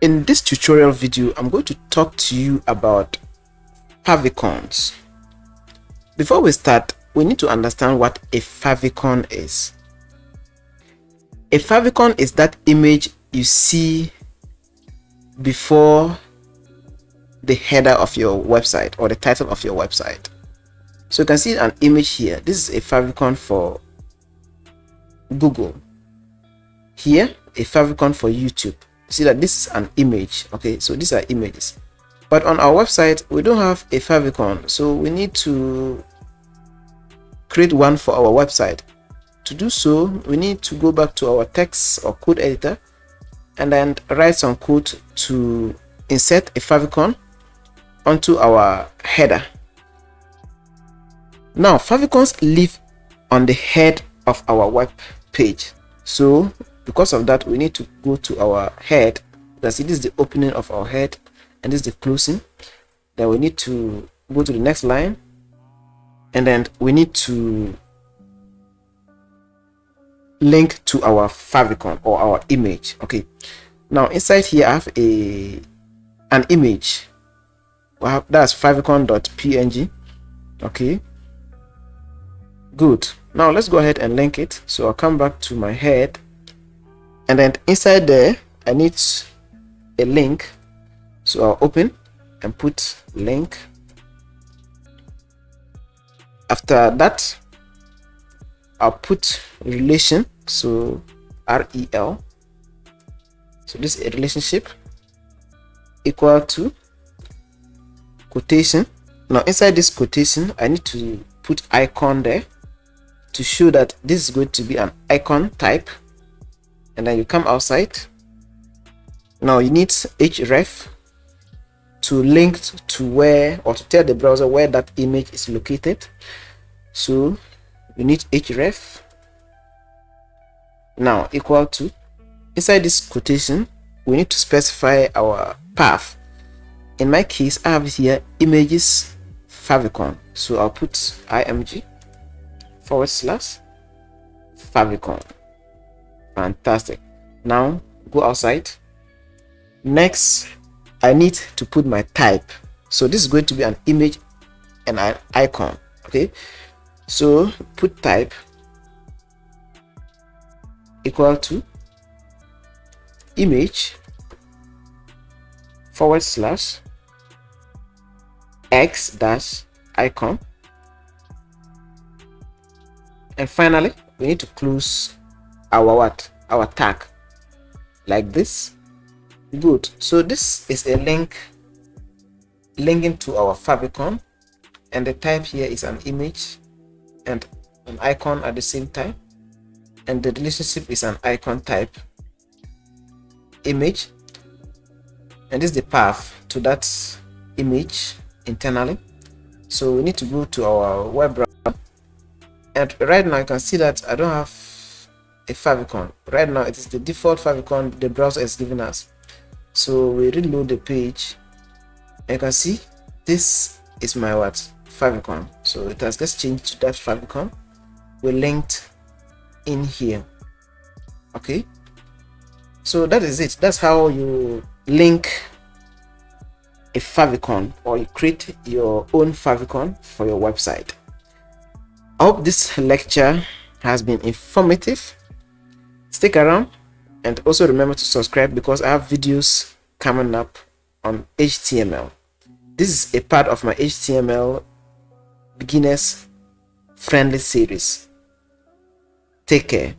In this tutorial video, I'm going to talk to you about favicons. Before we start, we need to understand what a favicon is. A favicon is that image you see before the header of your website or the title of your website. So you can see an image here. This is a favicon for Google. Here, a favicon for YouTube. See that this is an image. Okay, so these are images, but on our website we don't have a favicon, so we need to create one for our website. To do so, we need to go back to our text or code editor and then write some code to insert a favicon onto our header. Now favicons live on the head of our web page, so because of that we need to go to our head. Let's see, this is the opening of our head and this is the closing. Then we need to go to the next line and then we need to link to our favicon or our image. Okay, now inside here I have an image. That's favicon.png. okay, good. Now let's go ahead and link it. So I'll come back to my head and then inside there I need a link, so I'll open and put link. After that I'll put relation, so rel, so this is a relationship, equal to quotation. Now inside this quotation I need to put icon there to show that this is going to be an icon type. And then you come outside. Now you need href to link to where, or to tell the browser where that image is located. So you need href. Now equal to, inside this quotation we need to specify our path. In my case I have here images favicon, so I'll put img / favicon. Fantastic. Now go outside. Next I need to put my type, so this is going to be an image and an icon. Okay, so put type equal to image / x - icon, and finally we need to close our tag like this. Good. So this is a link linking to our favicon, and the type here is an image and an icon at the same time, and the relationship is an icon type image, and this is the path to that image internally. So we need to go to our web browser, and right now you can see that I don't have a favicon. Right now it is the default favicon the browser is giving us. So we reload the page and you can see this is my favicon. So it has just changed to that favicon we linked in here. Okay, so that is it. That's how you link a favicon, or you create your own favicon for your website. I hope this lecture has been informative. Stick around and also remember to subscribe, because I have videos coming up on HTML. This is a part of my HTML beginners friendly series. Take care.